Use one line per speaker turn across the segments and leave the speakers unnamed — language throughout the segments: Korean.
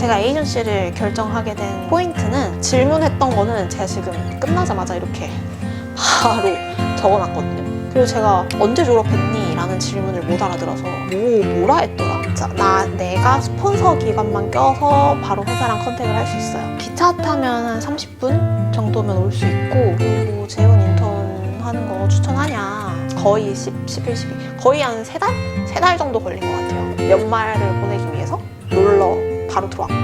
제가 에이전시를 결정하게 된 포인트는 질문했던 거는 제가 지금 끝나자마자 이렇게 바로 적어놨거든요. 그리고 제가 언제 졸업했니? 라는 질문을 못 알아들어서 뭐라 했더라? 자, 내가 스폰서 기간만 껴서 바로 회사랑 컨택을 할 수 있어요. 기차 타면 한 30분 정도면 올 수 있고, 그리고 재원 인턴 하는 거 추천하냐? 거의 11, 12 거의 한 3달? 3달 정도 걸린 것 같아요. 연말을 보내기 위해서 놀러 바로 들어왔고,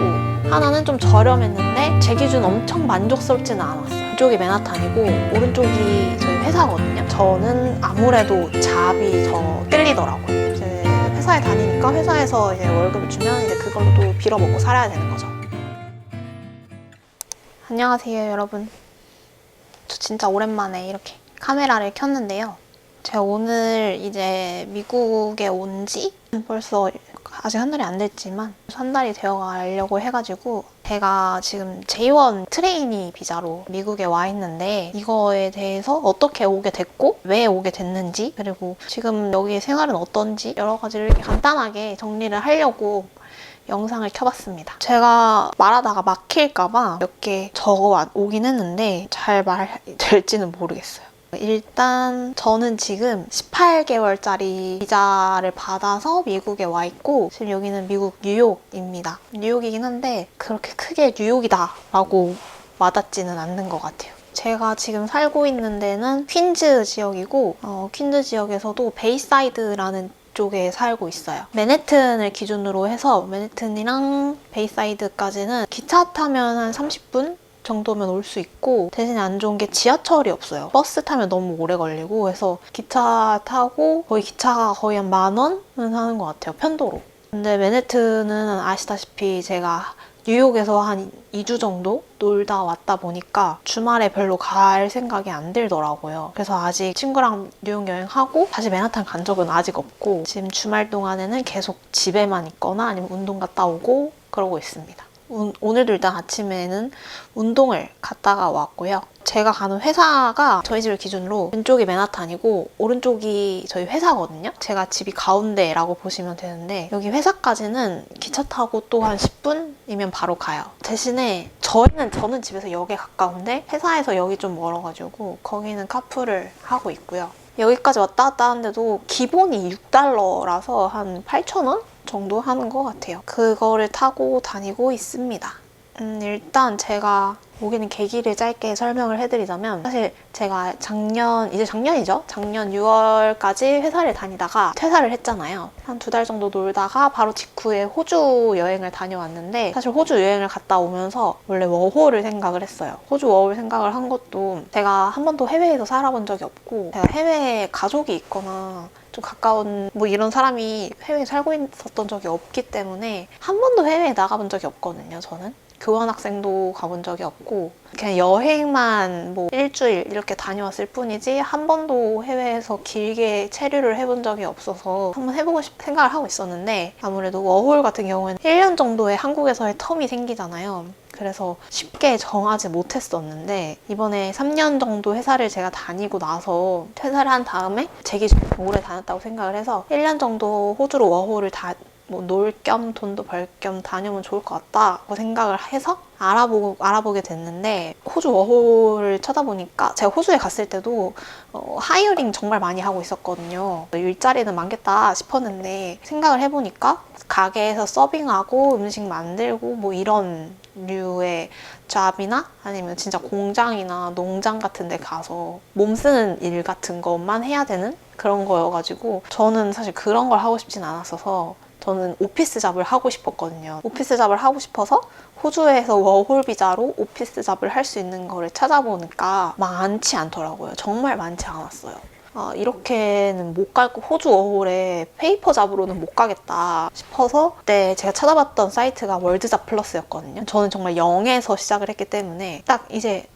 하나는 좀 저렴했는데 제 기준 엄청 만족스럽지는 않았어요. 이쪽이 맨하탄이고 오른쪽이 저희 회사거든요. 저는 아무래도 잡이 더 끌리더라고요. 이제 회사에 다니니까 회사에서 이제 월급을 주면 이제 그걸로 또 빌어먹고 살아야 되는 거죠. 안녕하세요, 여러분. 저 진짜 오랜만에 이렇게 카메라를 켰는데요. 제가 오늘 이제 미국에 온 지 벌써 아직 한 달이 안 됐지만 한 달이 되어 가려고 해가지고 제가 지금 J1 트레이니 비자로 미국에 와 있는데 이거에 대해서 어떻게 오게 됐고 왜 오게 됐는지, 그리고 지금 여기 생활은 어떤지 여러 가지를 이렇게 간단하게 정리를 하려고 영상을 켜봤습니다. 제가 말하다가 막힐까봐 몇 개 적어 오긴 했는데 잘 말될지는 모르겠어요. 일단 저는 지금 18개월짜리 비자를 받아서 미국에 와 있고, 지금 여기는 미국 뉴욕입니다. 뉴욕이긴 한데 그렇게 크게 뉴욕이다 라고 와닿지는 않는 것 같아요. 제가 지금 살고 있는 데는 퀸즈 지역이고, 퀸즈 지역에서도 베이사이드라는 쪽에 살고 있어요. 맨해튼을 기준으로 해서 맨해튼이랑 베이사이드까지는 기차 타면 한 30분? 정도면 올 수 있고, 대신에 안 좋은 게 지하철이 없어요. 버스 타면 너무 오래 걸리고 해서 기차 타고 기차가 거의 한 10,000원은 하는 것 같아요, 편도로. 근데 맨해튼은 아시다시피 제가 뉴욕에서 한 2주 정도 놀다 왔다 보니까 주말에 별로 갈 생각이 안 들더라고요. 그래서 아직 친구랑 뉴욕 여행하고 다시 맨하탄 간 적은 아직 없고, 지금 주말 동안에는 계속 집에만 있거나 아니면 운동 갔다 오고 그러고 있습니다. 오늘도 일단 아침에는 운동을 갔다가 왔고요. 제가 가는 회사가 저희 집을 기준으로 왼쪽이 맨하탄이고 오른쪽이 저희 회사거든요. 제가 집이 가운데라고 보시면 되는데 여기 회사까지는 기차 타고 또 한 10분이면 바로 가요. 대신에 저는 집에서 역에 가까운데 회사에서 역이 좀 멀어가지고 거기는 카풀을 하고 있고요. 여기까지 왔다 갔다 하는데도 기본이 $6라서 한 8,000원? 정도 하는 것 같아요. 그거를 타고 다니고 있습니다. 일단 제가 오기는 계기를 짧게 설명을 해드리자면, 사실 제가 이제 작년이죠? 작년 6월까지 회사를 다니다가 퇴사를 했잖아요. 한 2달 정도 놀다가 바로 직후에 호주 여행을 다녀왔는데, 사실 호주 여행을 갔다 오면서 원래 워홀을 생각을 했어요. 호주 워홀 생각을 한 것도 제가 한 번도 해외에서 살아본 적이 없고, 제가 해외에 가족이 있거나 좀 가까운 이런 사람이 해외에 살고 있었던 적이 없기 때문에 한 번도 해외에 나가본 적이 없거든요, 저는. 교환학생도 가본 적이 없고 그냥 여행만 일주일 이렇게 다녀왔을 뿐이지 한 번도 해외에서 길게 체류를 해본 적이 없어서 한번 해보고 생각을 하고 있었는데, 아무래도 워홀 같은 경우에는 1년 정도의 한국에서의 텀이 생기잖아요. 그래서 쉽게 정하지 못했었는데 이번에 3년 정도 회사를 제가 다니고 나서 퇴사를 한 다음에 제 기준에 오래 다녔다고 생각을 해서 1년 정도 호주로 워홀을 놀 겸 돈도 벌 겸 다녀오면 좋을 것 같다고 생각을 해서 알아보게 됐는데, 호주 워홀을 찾아보니까 제가 호주에 갔을 때도 하이어링 정말 많이 하고 있었거든요. 일자리는 많겠다 싶었는데 생각을 해보니까 가게에서 서빙하고 음식 만들고 이런 류의 잡이나 아니면 진짜 공장이나 농장 같은 데 가서 몸 쓰는 일 같은 것만 해야 되는 그런 거여가지고 저는 사실 그런 걸 하고 싶진 않았어서 저는 오피스 잡을 하고 싶었거든요. 오피스 잡을 하고 싶어서 호주에서 워홀 비자로 오피스 잡을 할 수 있는 거를 찾아보니까 많지 않더라고요. 정말 많지 않았어요. 이렇게는 못 가고 호주 워홀에 페이퍼 잡으로는 못 가겠다 싶어서 그때 제가 찾아봤던 사이트가 월드잡 플러스였거든요. 저는 정말 0에서 시작을 했기 때문에 딱 이제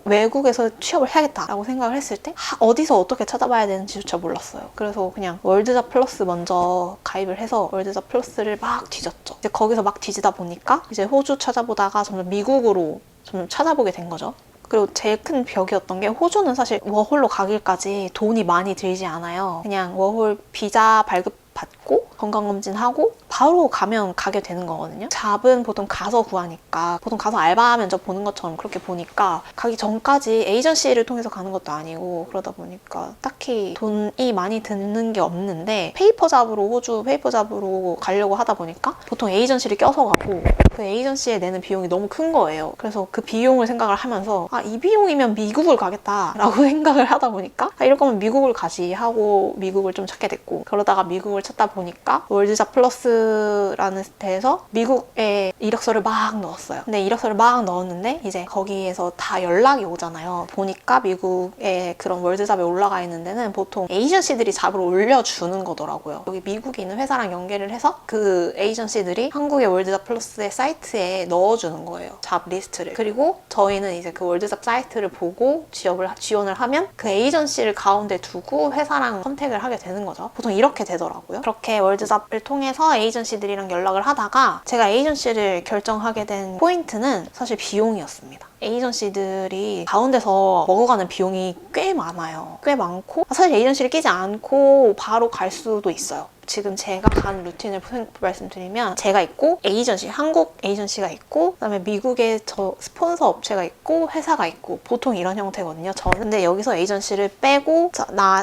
외국에서 취업을 해야겠다라고 생각을 했을 때 어디서 어떻게 찾아봐야 되는지조차 몰랐어요. 그래서 그냥 월드잡 플러스 먼저 가입을 해서 월드잡 플러스를 막 뒤졌죠. 이제 거기서 막 뒤지다 보니까 이제 호주 찾아보다가 점점 미국으로 좀 찾아보게 된 거죠. 그리고 제일 큰 벽이었던 게, 호주는 사실 워홀로 가기까지 돈이 많이 들지 않아요. 그냥 워홀 비자 발급받고 건강검진하고 바로 가면 가게 되는 거거든요. 잡은 보통 가서 구하니까 보통 가서 알바 면접 보는 것처럼 그렇게 보니까 가기 전까지 에이전시를 통해서 가는 것도 아니고 그러다 보니까 딱히 돈이 많이 드는 게 없는데 페이퍼 잡으로 호주 페이퍼 잡으로 가려고 하다 보니까 보통 에이전시를 껴서 가고 그 에이전시에 내는 비용이 너무 큰 거예요. 그래서 그 비용을 생각을 하면서 이 비용이면 미국을 가겠다라고 생각을 하다 보니까 이럴 거면 미국을 가지 하고 미국을 좀 찾게 됐고 그러다가 미국을 찾다 보니까 월드잡 플러스라는 데에서 미국에 이력서를 막 넣었어요. 근데 이력서를 막 넣었는데 이제 거기에서 다 연락이 오잖아요. 보니까 미국에 그런 월드잡에 올라가 있는 데는 보통 에이전시들이 잡을 올려주는 거더라고요. 여기 미국에 있는 회사랑 연계를 해서 그 에이전시들이 한국의 월드잡 플러스의 사이트에 넣어주는 거예요. 잡 리스트를. 그리고 저희는 이제 그 월드잡 사이트를 보고 지원을 하면 그 에이전시를 가운데 두고 회사랑 선택을 하게 되는 거죠. 보통 이렇게 되더라고요. 그렇게 월드잡을 통해서 에이전시들이랑 연락을 하다가 제가 에이전시를 결정하게 된 포인트는 사실 비용이었습니다. 에이전시들이 가운데서 먹어가는 비용이 꽤 많아요. 꽤 많고 사실 에이전시를 끼지 않고 바로 갈 수도 있어요. 지금 제가 간 루틴을 말씀드리면 제가 있고 에이전시, 한국 에이전시가 있고 그다음에 미국의 스폰서 업체가 있고 회사가 있고 보통 이런 형태거든요. 저는 근데 여기서 에이전시를 빼고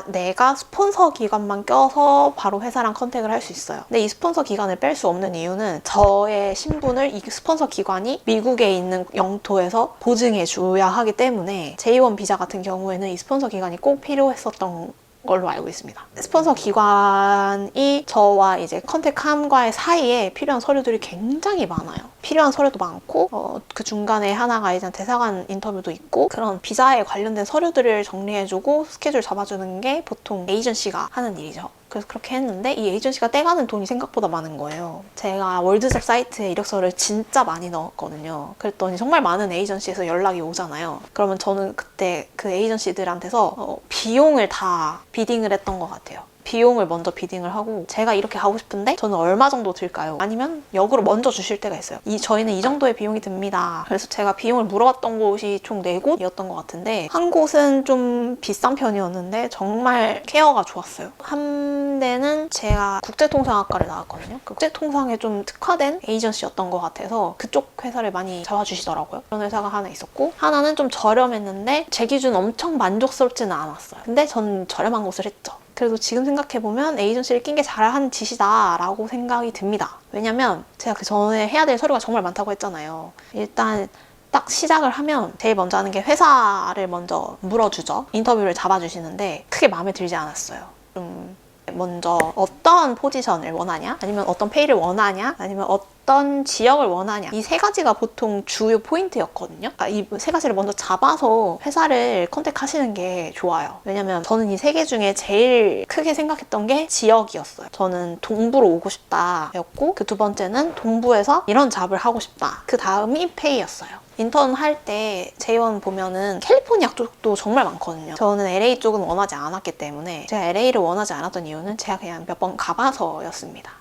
내가 스폰서 기관만 껴서 바로 회사랑 컨택을 할 수 있어요. 근데 이 스폰서 기관을 뺄 수 없는 이유는 저의 신분을 이 스폰서 기관이 미국에 있는 영토에서 보증해 줘야 하기 때문에 J1 비자 같은 경우에는 이 스폰서 기관이 꼭 필요했었던 걸로 알고 있습니다. 스폰서 기관이 저와 이제 컨택함과의 사이에 필요한 서류들이 굉장히 많아요. 필요한 서류도 많고 그 중간에 하나가 이제 대사관 인터뷰도 있고 그런 비자에 관련된 서류들을 정리해주고 스케줄 잡아주는 게 보통 에이전시가 하는 일이죠. 그래서 그렇게 했는데 이 에이전시가 떼가는 돈이 생각보다 많은 거예요. 제가 월드잡 사이트에 이력서를 진짜 많이 넣었거든요. 그랬더니 정말 많은 에이전시에서 연락이 오잖아요. 그러면 저는 그때 그 에이전시들한테서 비용을 다 비딩을 했던 것 같아요. 비용을 먼저 비딩을 하고 제가 이렇게 가고 싶은데 저는 얼마 정도 들까요? 아니면 역으로 먼저 주실 때가 있어요. 저희는 이 정도의 비용이 듭니다. 그래서 제가 비용을 물어봤던 곳이 총 4곳이었던 것 같은데 한 곳은 좀 비싼 편이었는데 정말 케어가 좋았어요. 한 데는 제가 국제통상학과를 나왔거든요. 국제통상에 좀 특화된 에이전시였던 것 같아서 그쪽 회사를 많이 잡아주시더라고요. 그런 회사가 하나 있었고 하나는 좀 저렴했는데 제 기준 엄청 만족스럽지는 않았어요. 근데 전 저렴한 곳을 했죠. 그래도 지금 생각해보면 에이전시를 낀 게 잘한 짓이다 라고 생각이 듭니다. 왜냐면 제가 그 전에 해야 될 서류가 정말 많다고 했잖아요. 일단 딱 시작을 하면 제일 먼저 하는 게 회사를 먼저 물어주죠. 인터뷰를 잡아주시는데 크게 마음에 들지 않았어요. 좀 먼저 어떤 포지션을 원하냐? 아니면 어떤 페이를 원하냐? 아니면 어떤 지역을 원하냐? 이 3가지가 보통 주요 포인트였거든요. 이 3가지를 먼저 잡아서 회사를 컨택하시는 게 좋아요. 왜냐면 저는 이 3개 중에 제일 크게 생각했던 게 지역이었어요. 저는 동부로 오고 싶다 였고 그 2번째는 동부에서 이런 잡을 하고 싶다. 그 다음이 페이였어요. 인턴 할 때 J1 보면은 캘리포니아 쪽도 정말 많거든요. 저는 LA 쪽은 원하지 않았기 때문에 제가 LA를 원하지 않았던 이유는 제가 그냥 몇 번 가봐서였습니다.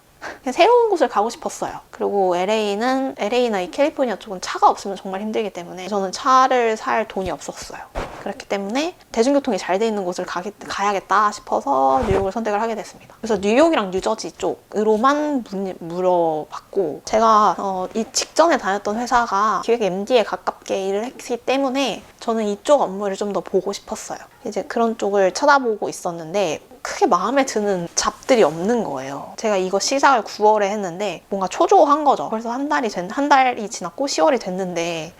그냥 새로운 곳을 가고 싶었어요. 그리고 LA나 이 캘리포니아 쪽은 차가 없으면 정말 힘들기 때문에 저는 차를 살 돈이 없었어요. 그렇기 때문에 대중교통이 잘 돼 있는 곳을 가야겠다 싶어서 뉴욕을 선택을 하게 됐습니다. 그래서 뉴욕이랑 뉴저지 쪽으로만 물어봤고 제가 이 직전에 다녔던 회사가 기획 MD에 가깝게 일을 했기 때문에 저는 이쪽 업무를 좀 더 보고 싶었어요. 이제 그런 쪽을 쳐다보고 있었는데 크게 마음에 드는 잡들이 없는 거예요. 제가 이거 시작을 9월에 했는데 뭔가 초조한 거죠. 그래서 한 달이 지났고 10월이 됐는데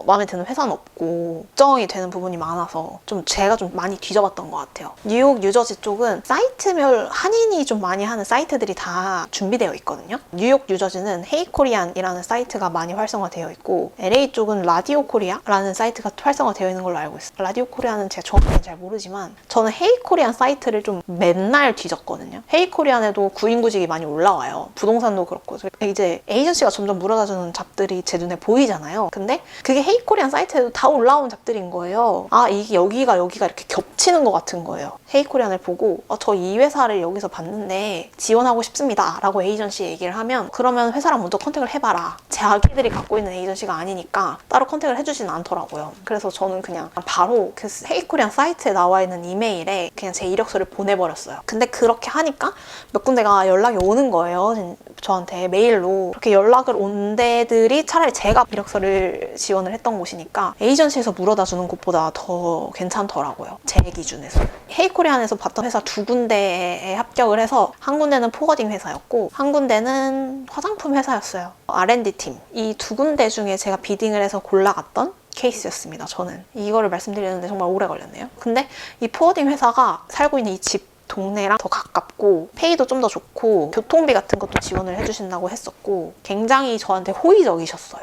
마음에 드는 회사는 없고 걱정이 되는 부분이 많아서 제가 좀 많이 뒤져봤던 것 같아요. 뉴욕, 뉴저지 쪽은 사이트별 한인이 좀 많이 하는 사이트들이 다 준비되어 있거든요. 뉴욕, 뉴저지는 헤이코리안이라는 사이트가 많이 활성화되어 있고 LA 쪽은 라디오 코리아라는 사이트가 활성화되어 있는 걸로 알고 있어요. 라디오 코리아는 제가 정확히 잘 모르지만 저는 헤이코리안 사이트를 좀 맨날 뒤졌거든요. 헤이코리안에도 구인구직이 많이 올라와요. 부동산도 그렇고 이제 에이전시가 점점 물어다주는 잡들이 제 눈에 보이잖아요. 근데 그게 헤이코리안 사이트에도 다 올라온 잡들인 거예요. 이게 여기가 이렇게 겹치는 것 같은 거예요. 헤이코리안을 보고 저 이 회사를 여기서 봤는데 지원하고 싶습니다 라고 에이전시에 얘기를 하면 그러면 회사랑 먼저 컨택을 해봐라. 자기들이 갖고 있는 에이전시가 아니니까 따로 컨택을 해주지는 않더라고요. 그래서 저는 그냥 바로 그 헤이코리안 사이트에 나와 있는 이메일에 그냥 제 이력서를 보내버렸어요. 근데 그렇게 하니까 몇 군데가 연락이 오는 거예요. 저한테 메일로. 그렇게 연락을 온 데들이 차라리 제가 이력서를 지원을 했던 곳이니까 에이전시에서 물어다 주는 곳보다 더 괜찮더라고요. 제 기준에서는. 헤이코리안에서 봤던 회사 2군데에 합격을 해서 한 군데는 포워딩 회사였고 한 군데는 화장품 회사였어요. R&D 팀. 이 2군데 중에 제가 비딩을 해서 골라갔던 케이스였습니다. 저는 이거를 말씀드리는데 정말 오래 걸렸네요. 근데 이 포워딩 회사가 살고 있는 이 집 동네랑 더 가깝고 페이도 좀 더 좋고 교통비 같은 것도 지원을 해주신다고 했었고 굉장히 저한테 호의적이셨어요.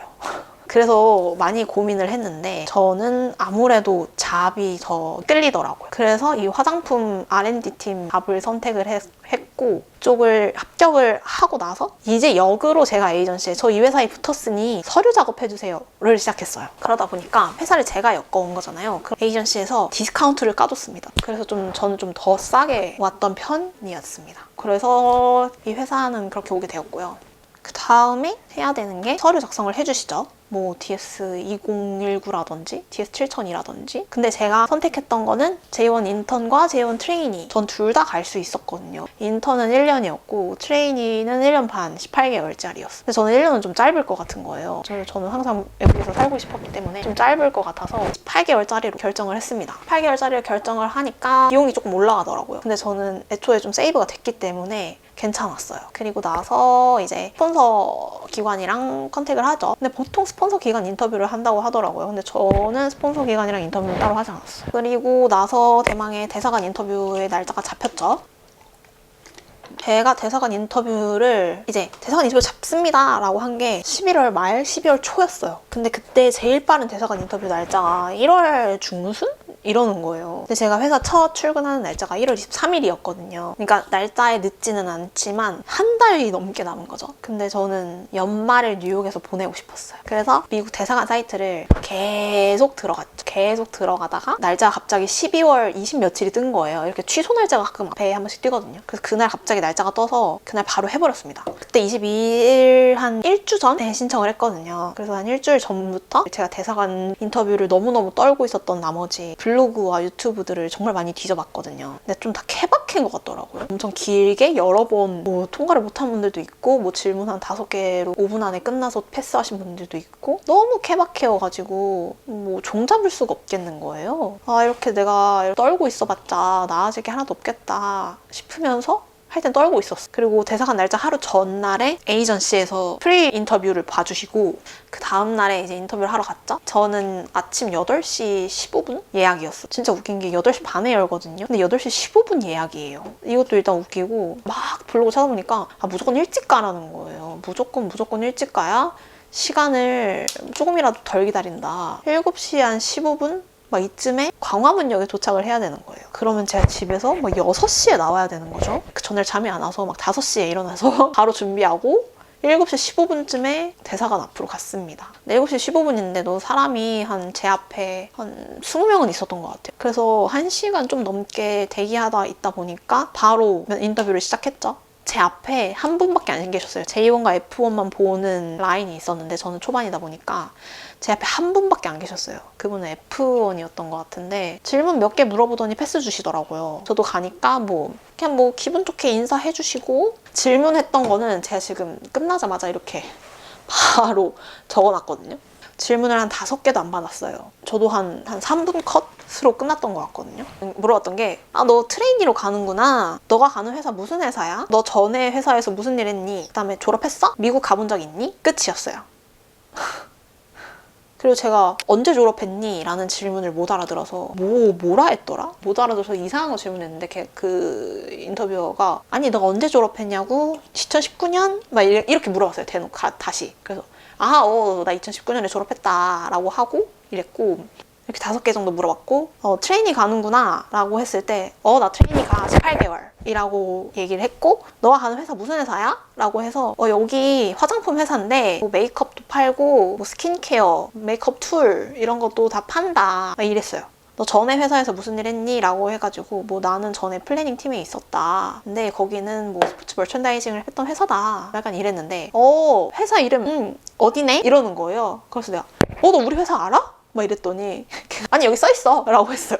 그래서 많이 고민을 했는데 저는 아무래도 잡이 더 끌리더라고요. 그래서 이 화장품 R&D 팀 잡을 선택을 했고 쪽을 합격을 하고 나서 이제 역으로 제가 에이전시에 저 이 회사에 붙었으니 서류 작업해주세요를 시작했어요. 그러다 보니까 회사를 제가 엮어온 거잖아요. 그 에이전시에서 디스카운트를 까줬습니다. 그래서 저는 좀 더 싸게 왔던 편이었습니다. 그래서 이 회사는 그렇게 오게 되었고요. 그 다음에 해야 되는 게 서류 작성을 해주시죠. 뭐 DS2019라든지 DS7000이라든지. 근데 제가 선택했던 거는 J1 인턴과 J1 트레이니. 전 둘 다 갈 수 있었거든요. 인턴은 1년이었고 트레이니는 1년 반, 18개월짜리였어요. 근데 저는 1년은 좀 짧을 것 같은 거예요. 저는 항상 외국에서 살고 싶었기 때문에 좀 짧을 것 같아서 18개월짜리로 결정을 했습니다. 18개월짜리를 결정을 하니까 비용이 조금 올라가더라고요. 근데 저는 애초에 좀 세이브가 됐기 때문에 괜찮았어요. 그리고 나서 이제 스폰서 기관이랑 컨택을 하죠. 근데 보통 스폰서 기관 인터뷰를 한다고 하더라고요. 근데 저는 스폰서 기관이랑 인터뷰는 따로 하지 않았어요. 그리고 나서 대망의 대사관 인터뷰의 날짜가 잡혔죠. 제가 대사관 인터뷰를 대사관 인터뷰 잡습니다 라고 한 게 11월 말 12월 초였어요. 근데 그때 제일 빠른 대사관 인터뷰 날짜가 1월 중순? 이러는 거예요. 근데 제가 회사 첫 출근하는 날짜가 1월 23일이었거든요. 그러니까 날짜에 늦지는 않지만 한 달이 넘게 남은 거죠. 근데 저는 연말을 뉴욕에서 보내고 싶었어요. 그래서 미국 대사관 사이트를 계속 들어갔죠. 계속 들어가다가 날짜가 갑자기 12월 20 며칠이 뜬 거예요. 이렇게 취소 날짜가 가끔 앞에 한 번씩 뜨거든요. 그래서 그날 갑자기 날짜가 떠서 그날 바로 해버렸습니다. 그때 22일 한 일주 전에 신청을 했거든요. 그래서 한 일주일 전부터 제가 대사관 인터뷰를 너무너무 떨고 있었던 나머지 블로그와 유튜브들을 정말 많이 뒤져봤거든요. 근데 좀 다 케바케인 것 같더라고요. 엄청 길게 여러 번 뭐 통과를 못한 분들도 있고 뭐 질문 한 5개로 5분 안에 끝나서 패스하신 분들도 있고 너무 케바케여가지고 뭐 종잡을 수가 없겠는 거예요. 아 이렇게 내가 떨고 있어봤자 나아질 게 하나도 없겠다 싶으면서 하여튼 떨고 있었어. 그리고 대사관 날짜 하루 전날에 에이전시에서 프리 인터뷰를 봐주시고 그 다음날에 이제 인터뷰를 하러 갔죠. 저는 아침 8시 15분 예약이었어. 진짜 웃긴 게 8시 반에 열거든요. 근데 8시 15분 예약이에요. 이것도 일단 웃기고 막 블로그 찾아보니까 무조건 일찍 가라는 거예요. 무조건 일찍 가야 시간을 조금이라도 덜 기다린다. 7시 한 15분? 막 이쯤에 광화문역에 도착을 해야 되는 거예요. 그러면 제가 집에서 막 6시에 나와야 되는 거죠. 그 전날 잠이 안 와서 막 5시에 일어나서 바로 준비하고 7시 15분쯤에 대사관 앞으로 갔습니다. 7시 15분인데도 사람이 제 앞에 한 20명은 있었던 것 같아요. 그래서 1시간 좀 넘게 대기하다 있다 보니까 바로 인터뷰를 시작했죠. 제 앞에 한 분밖에 안 계셨어요. J1과 F1만 보는 라인이 있었는데 저는 초반이다 보니까 제 앞에 한 분밖에 안 계셨어요. 그분은 F1이었던 것 같은데 질문 몇 개 물어보더니 패스 주시더라고요. 저도 가니까 그냥 기분 좋게 인사해 주시고 질문했던 거는 제가 지금 끝나자마자 이렇게 바로 적어놨거든요. 질문을 한 5개도 안 받았어요. 저도 한 3분 컷으로 끝났던 것 같거든요. 물어봤던 게 너 트레이니로 가는구나. 너가 가는 회사 무슨 회사야? 너 전에 회사에서 무슨 일 했니? 그 다음에 졸업했어? 미국 가본 적 있니? 끝이었어요. 그리고 제가 언제 졸업했니? 라는 질문을 못 알아들어서 뭐라 했더라? 못 알아들어서 이상한 거 질문했는데 그 인터뷰어가 아니 너가 언제 졸업했냐고? 2019년? 막 이렇게 물어봤어요. 대놓고 다시. 그래서 나 2019년에 졸업했다 라고 하고 이랬고 이렇게 5개 정도 물어봤고 트레이니 가는구나 라고 했을 때 나 트레이니 가 18개월 이라고 얘기를 했고 너가 가는 회사 무슨 회사야? 라고 해서 여기 화장품 회사인데 뭐 메이크업도 팔고 뭐 스킨케어, 메이크업 툴 이런 것도 다 판다 막 이랬어요. 너 전에 회사에서 무슨 일 했니? 라고 해가지고 나는 전에 플래닝 팀에 있었다. 근데 거기는 스포츠 머천다이징을 했던 회사다. 약간 이랬는데 회사 이름 어디네? 이러는 거예요. 그래서 내가 너 우리 회사 알아? 막 이랬더니 아니 여기 써있어 라고 했어요.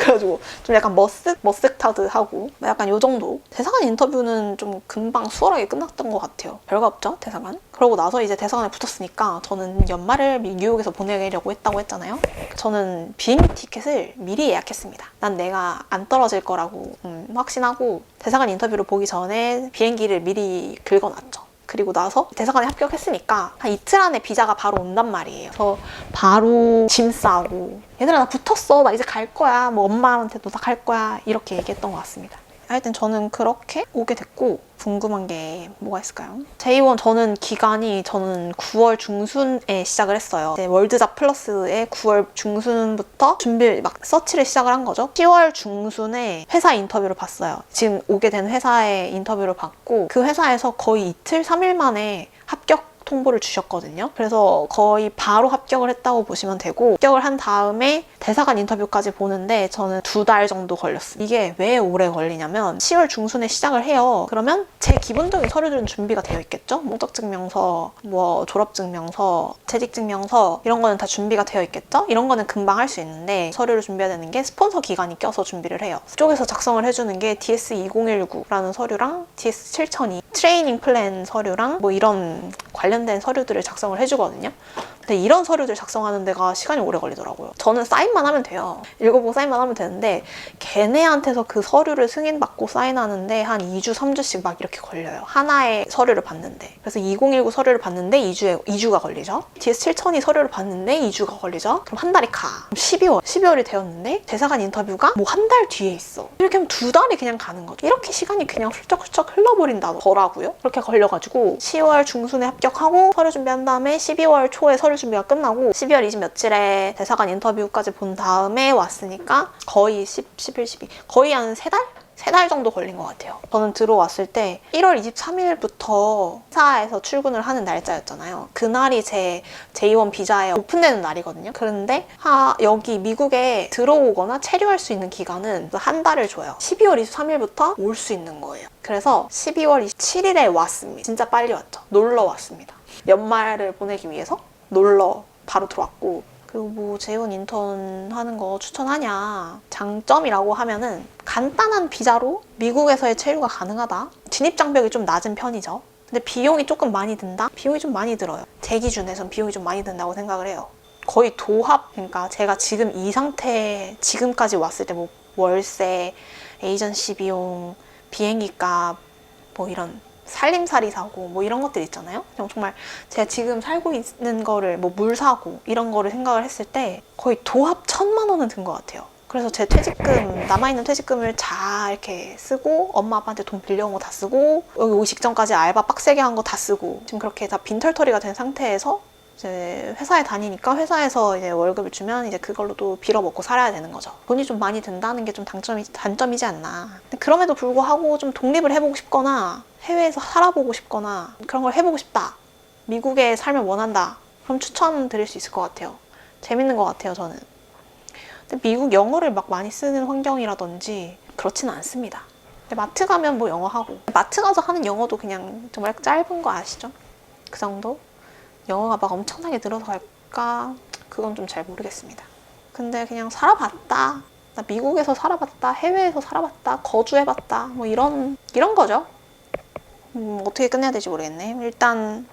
그래가지고 좀 약간 머쓱타드하고 약간 요 정도. 대사관 인터뷰는 좀 금방 수월하게 끝났던 것 같아요. 별거 없죠, 대사관. 그러고 나서 이제 대사관에 붙었으니까 저는 연말을 뉴욕에서 보내려고 했다고 했잖아요. 저는 비행기 티켓을 미리 예약했습니다. 난 내가 안 떨어질 거라고 확신하고 대사관 인터뷰를 보기 전에 비행기를 미리 긁어놨죠. 그리고 나서 대사관에 합격했으니까 한 이틀 안에 비자가 바로 온단 말이에요. 그래서 바로 짐 싸고 얘들아 나 붙었어, 나 이제 갈 거야, 뭐 엄마한테도 다 갈 거야, 이렇게 얘기했던 것 같습니다. 하여튼 저는 그렇게 오게 됐고, 궁금한 게 뭐가 있을까요? J1 저는 9월 중순에 시작을 했어요. 이제 월드잡 플러스에 9월 중순부터 준비 막 서치를 시작을 한 거죠. 10월 중순에 회사 인터뷰를 봤어요. 지금 오게 된 회사의 인터뷰를 받고 그 회사에서 거의 이틀, 3일 만에 합격 통보를 주셨거든요. 그래서 거의 바로 합격을 했다고 보시면 되고, 합격을 한 다음에 대사관 인터뷰까지 보는데 저는 2달 정도 걸렸어요. 이게 왜 오래 걸리냐면 10월 중순에 시작을 해요. 그러면 제 기본적인 서류들은 준비가 되어 있겠죠? 목적증명서, 뭐 졸업증명서, 재직증명서 이런 거는 다 준비가 되어 있겠죠? 이런 거는 금방 할 수 있는데 서류를 준비해야 되는 게 스폰서 기관이 껴서 준비를 해요. 그쪽에서 작성을 해주는 게 DS2019라는 서류랑 DS7002 트레이닝 플랜 서류랑 뭐 이런 관련된 서류들을 작성을 해주거든요. 근데 이런 서류들 작성하는 데가 시간이 오래 걸리더라고요. 저는 사인만 하면 돼요. 읽어보고 사인만 하면 되는데 걔네한테서 그 서류를 승인받고 사인하는데 한 2주, 3주씩 막 이렇게 걸려요. 하나의 서류를 받는데. 그래서 2019 서류를 받는데 2주가 걸리죠. DS7002 서류를 받는데 2주가 걸리죠. 그럼 한 달이 가. 12월이 되었는데 대사관 인터뷰가 뭐 한 달 뒤에 있어. 이렇게 하면 2달이 그냥 가는 거죠. 이렇게 시간이 그냥 훌쩍훌쩍 흘러버린다더라고요. 그렇게 걸려가지고 10월 중순에 합격하고 서류 준비한 다음에 12월 초에 서류 준비가 끝나고 12월 20 며칠에 대사관 인터뷰까지 본 다음에 왔으니까 거의 11, 12 거의 한 3달? 3달 정도 걸린 것 같아요. 저는 들어왔을 때 1월 23일부터 회사에서 출근을 하는 날짜였잖아요. 그날이 제 J1 비자에 오픈되는 날이거든요. 그런데 여기 미국에 들어오거나 체류할 수 있는 기간은 한 달을 줘요. 12월 23일부터 올 수 있는 거예요. 그래서 12월 27일에 왔습니다. 진짜 빨리 왔죠. 놀러 왔습니다. 연말을 보내기 위해서 놀러 바로 들어왔고, 그리고 뭐 J1 인턴 하는 거 추천하냐, 장점이라고 하면은 간단한 비자로 미국에서의 체류가 가능하다. 진입 장벽이 좀 낮은 편이죠. 근데 비용이 조금 많이 든다? 비용이 좀 많이 들어요. 제 기준에선 비용이 좀 많이 든다고 생각을 해요. 거의 도합, 그러니까 제가 지금 이 상태, 지금까지 왔을 때 뭐 월세, 에이전시 비용, 비행기 값, 뭐 이런 살림살이 사고 뭐 이런 것들 있잖아요. 정말 제가 지금 살고 있는 거를 뭐 물 사고 이런 거를 생각을 했을 때 거의 도합 1,000만 원은 든 것 같아요. 그래서 제 퇴직금, 남아있는 퇴직금을 다 이렇게 쓰고 엄마 아빠한테 돈 빌려온 거 다 쓰고 여기 오기 직전까지 알바 빡세게 한 거 다 쓰고 지금 그렇게 다 빈털터리가 된 상태에서 이제 회사에 다니니까 회사에서 이제 월급을 주면 이제 그걸로 또 빌어먹고 살아야 되는 거죠. 돈이 좀 많이 든다는 게 좀 단점이지 않나. 근데 그럼에도 불구하고 좀 독립을 해보고 싶거나 해외에서 살아보고 싶거나 그런 걸 해보고 싶다, 미국의 삶을 원한다, 그럼 추천드릴 수 있을 것 같아요. 재밌는 것 같아요, 저는. 근데 미국 영어를 막 많이 쓰는 환경이라든지 그렇지는 않습니다. 근데 마트 가면 뭐 영어 하고, 마트 가서 하는 영어도 그냥 정말 짧은 거 아시죠? 그 정도? 영어가 막 엄청나게 늘어서 갈까? 그건 좀 잘 모르겠습니다. 근데 그냥 살아봤다, 나 미국에서 살아봤다, 해외에서 살아봤다, 거주해봤다, 뭐 이런 거죠. 어떻게 끝내야 될지 모르겠네. 일단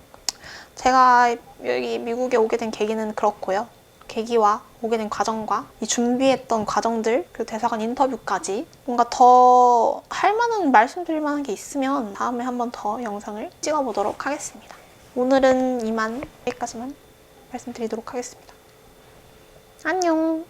제가 여기 미국에 오게 된 계기는 그렇고요. 계기와 오게 된 과정과 이 준비했던 과정들, 그리고 대사관 인터뷰까지 뭔가 더 할 만한, 말씀드릴 만한 게 있으면 다음에 한 번 더 영상을 찍어보도록 하겠습니다. 오늘은 이만, 여기까지만 말씀드리도록 하겠습니다. 안녕.